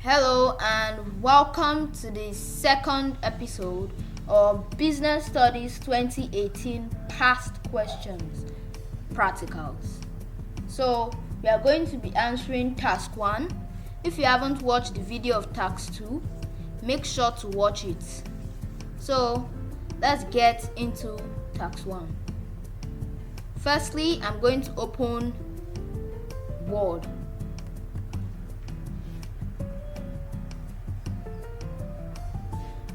Hello and welcome to the second episode of Business Studies 2018 Past Questions Practicals. So we are going to be answering task 1. If you haven't watched the video of task 2, make sure to watch it. So let's get into task 1. Firstly, I'm going to open Word.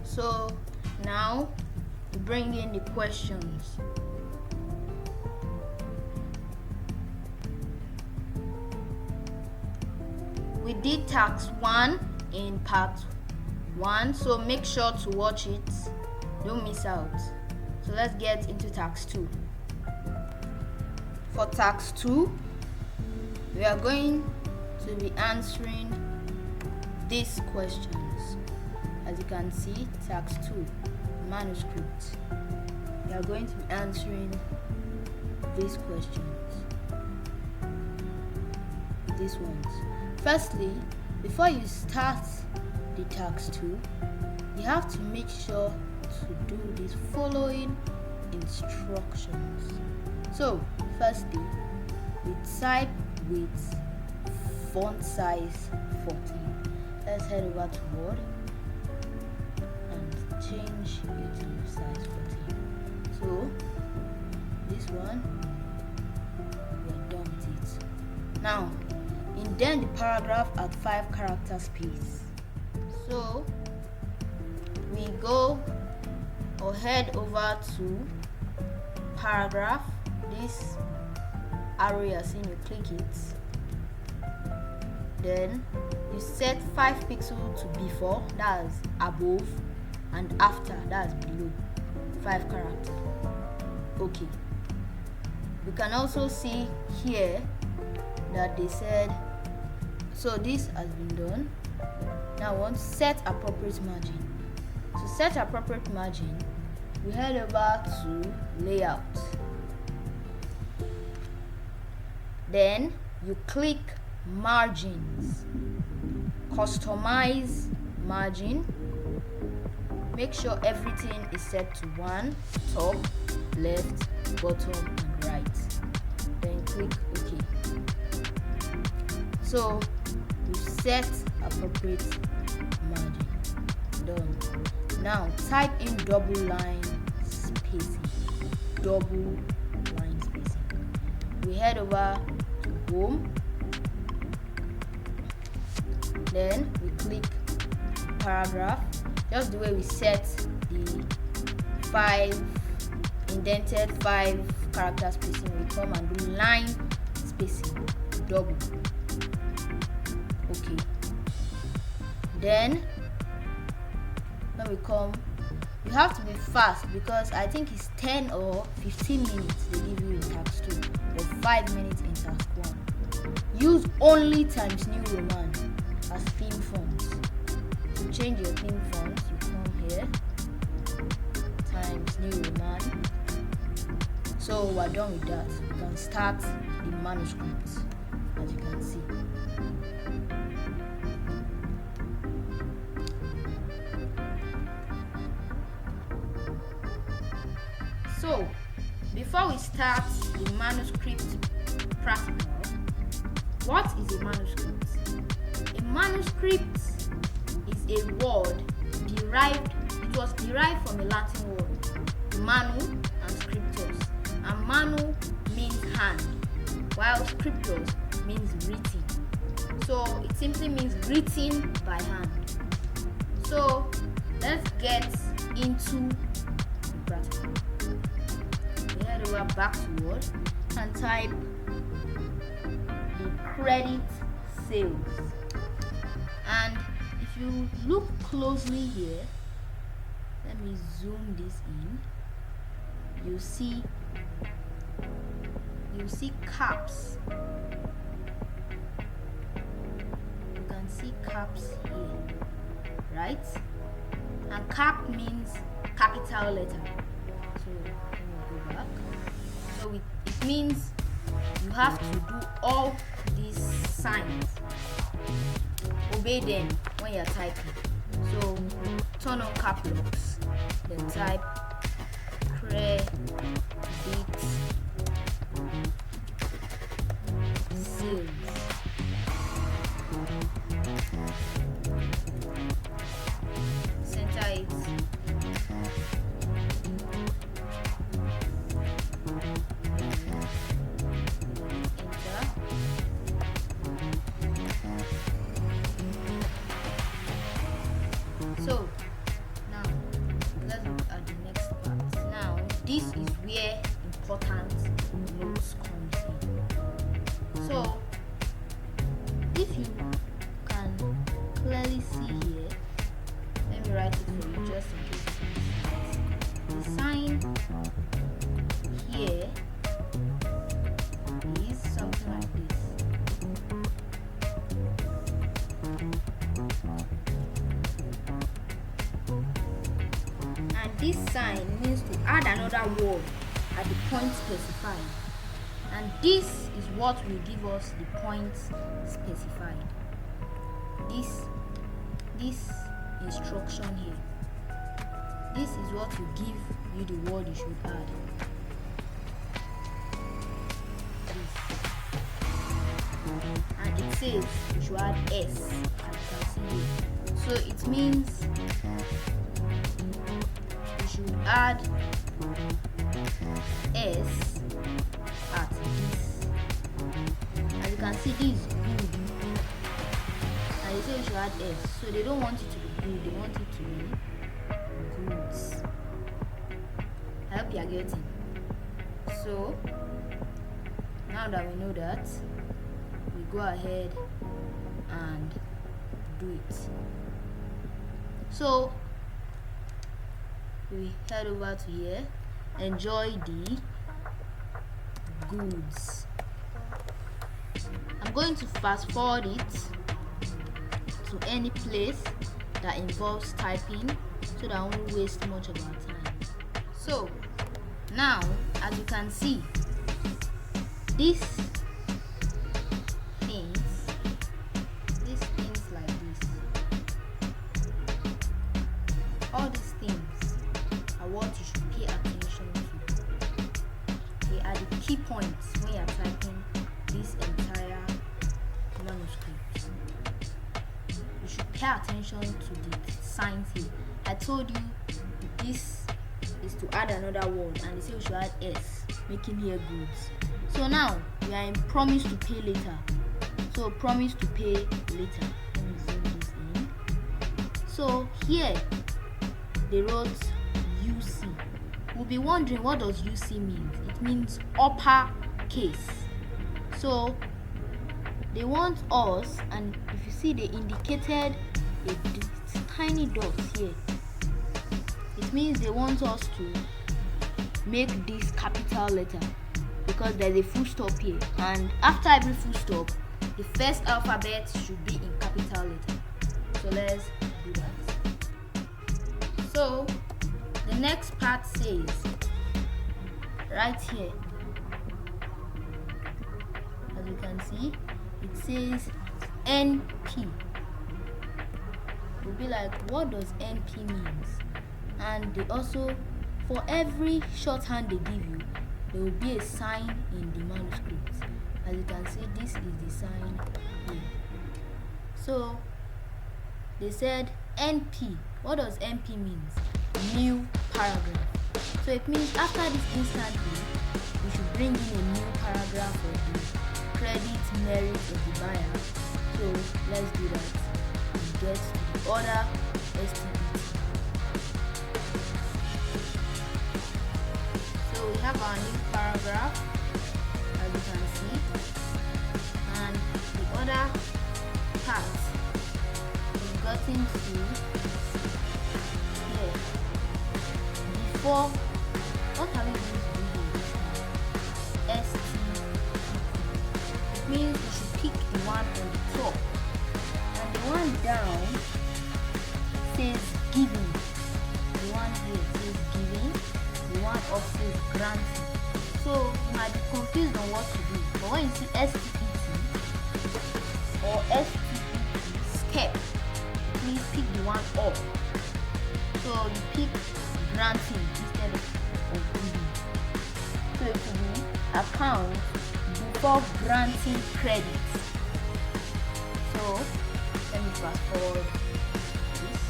So now we bring in the questions. We did task 1 in part 1, so make sure to watch it. Don't miss out. So let's get into task 2. For task 2, we are going to be answering these questions. As you can see, task 2, manuscript. We are going to be answering these questions. These ones. Firstly, before you start the task 2, you have to make sure to do these following instructions. So, firstly, we type with font size 14. Let's head over to Word and change it to size 14. So, this one, we are done with it. Now, indent the paragraph at 5 character space. So, we go or head over to paragraph. This arrow you are seeing, you click it. Then you set 5 pixels to before, that's above, and after, that's below. 5 characters. Okay. We can also see here that they said, so this has been done. Now I want to set appropriate margin. To set appropriate margin, we head over to layout. Then you click margins, customize margin. Make sure everything is set to 1, top, left, bottom, and right. Then click OK. So you set appropriate margin. Done. Now type in double line spacing. Double line spacing. We head over to home. Then we click paragraph. Just the way we set the 5 indented 5 character spacing, we come and do line spacing double. Okay. Then when we come, you have to be fast because I think it's 10 or 15 minutes they give you in task 2 or 5 minutes in task 1. Use only Times New Roman as theme fonts. To change your theme fonts, you come here, Times New Roman. So we're done with that. We can start the manuscript, as you can see. So, before we start the manuscript practical, what is a manuscript? A manuscript is a word it was derived from a Latin word, manu and scriptus. And manu means hand, while scriptus means written. So, it simply means written by hand. So, let's get into the practical. We are back to Word and type the credit sales. And if you look closely here, let me zoom this in. You see caps. You can see caps here, right? And cap means capital letter. So let me go back. So it means you have to do all these signs. obey them when you're typing. So turn on cap locks, then type BECE. Center it. So now let's look at the next part. Now this is where important notes comes in. So if you can clearly see here, let me write it for you just in case you can see it. The sign here is something like this. And this sign means to add another word at the point specified. And this is what will give us the points specified. This instruction here. This is what will give you the word you should add. And it says you should add S, as you can see here. So it means you should add S at this. As you can see, this is good. And they say you should add S. So they don't want it to be good, they want it to be goods. I hope you are getting. So now that we know that, we go ahead and do it. So we head over to here, enjoy the goods. I'm going to fast forward it to any place that involves typing so that I won't waste much of our time. So now, as you can see, these things like this, all these things are what you should pay attention to. They are the key points when you are typing this entire manuscript. You should pay attention to the signs here. I told you this is to add another word, and they say we should add S, making here goods. So now we are in promise to pay later. So promise to pay later. Let me zoom this in. So here they wrote UC. We'll be wondering, what does UC mean? It means upper case. So they want us, and if you see, they indicated a tiny dot here. It means they want us to make this capital letter, because there's a full stop here, and after every full stop the first alphabet should be in capital letter. So let's do that. So the next part says right here, as you can see, it says NP. We'll be like, what does NP means? And they also, for every shorthand they give you, there will be a sign in the manuscript. As you can see, this is the sign here. So they said NP. What does NP means? New paragraph. So it means after this instantly, we should bring in a new paragraph of the credit merit of the buyer. So let's do that and get to the other STP. So we have our new paragraph, as you can see, and the other part we've gotten to here. Before, what are we going to do here? ST. It means we should pick the one on the top, and the one down says giving. The one here says giving. The one up says granting. So you might be confused on what to do. But when you see STPT or STPT, skip. one off. So you pick granting instead of giving. So it will be account before granting credit. So let me fast forward this.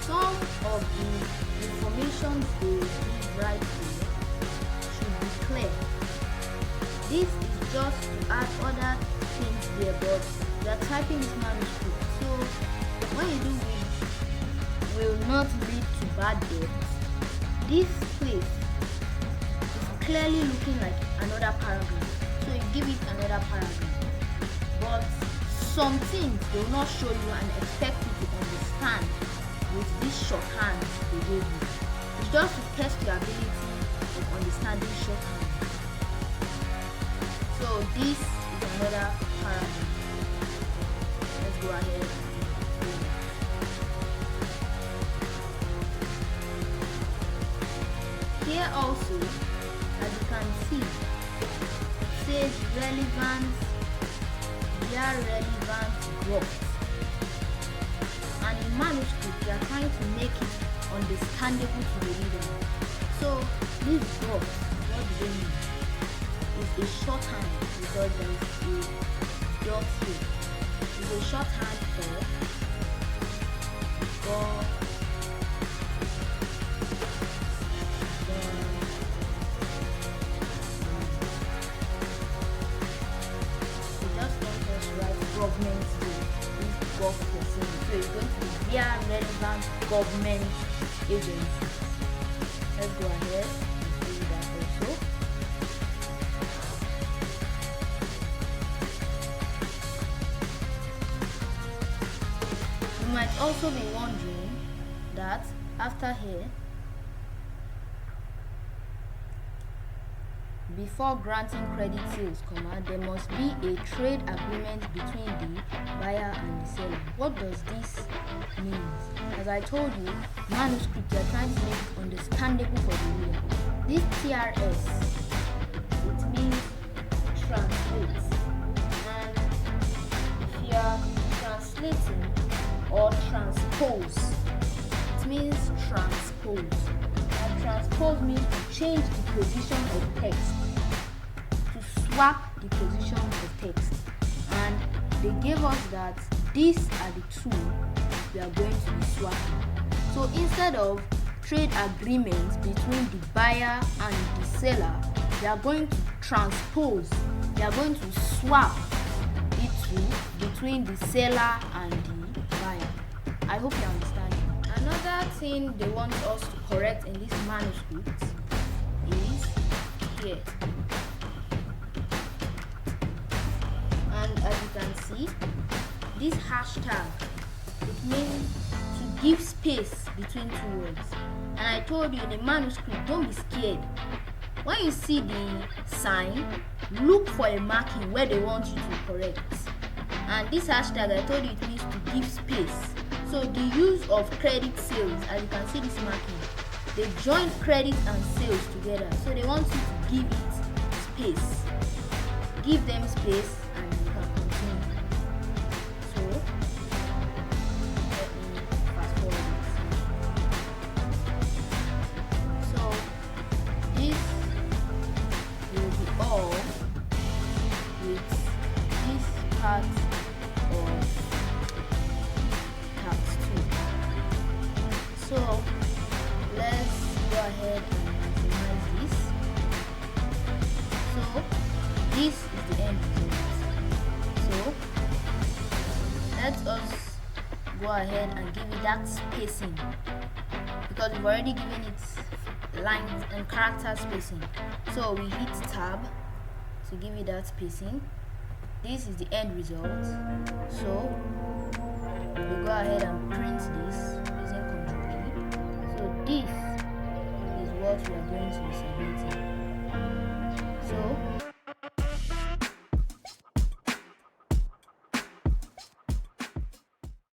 Some of the information they give right here should be clear. This is just to add other things there, but we are typing this manuscript, so when you do it will not lead to bad debt. This place is clearly looking like another paragraph, so you give it another paragraph, but some things they will not show you and expect you to understand with this shorthand they gave you. It's just to test your ability of understanding shorthand. So this is another paragraph. Let's go ahead and do it. Here also, as you can see, it says relevant, their relevant growth. And in manuscript, we are trying to make it understandable to the reader. So this growth, what do they mean? It's a shorthand because there is a dot here. It's a shorthand for government this work person. So it's going to be via relevant government agencies. Let's go ahead and do that also. You might also be wondering that after here, before granting credit sales, there must be a trade agreement between the buyer and the seller. What does this mean? As I told you, manuscript, they are trying to make it understandable for the reader. This TRS, it means translate. And if you are translating or transpose, it means transpose. And transpose means to change the position of text, swap the position of text, and they gave us that these are the two we are going to be swapping. So instead of trade agreements between the buyer and the seller, they are going to transpose, they are going to swap it between the seller and the buyer. I hope you understand. Another thing they want us to correct in this manuscript is here. And as you can see, this hashtag, it means to give space between two words. And I told you in the manuscript, don't be scared. When you see the sign, look for a marking where they want you to correct. And this hashtag, I told you, it means to give space. So the use of credit sales, as you can see this marking, they join credit and sales together. So they want you to give it space. Give them space and you can continue. So let me fast forward it. So this will be all with this part of tax 2. So let's go ahead and maximize this. So this is the end result. So let us go ahead and give it that spacing, because we've already given it lines and character spacing. So we hit tab to give it that spacing. This is the end result. So we go ahead and print this using Ctrl-E. So this is what we are going to be submitting.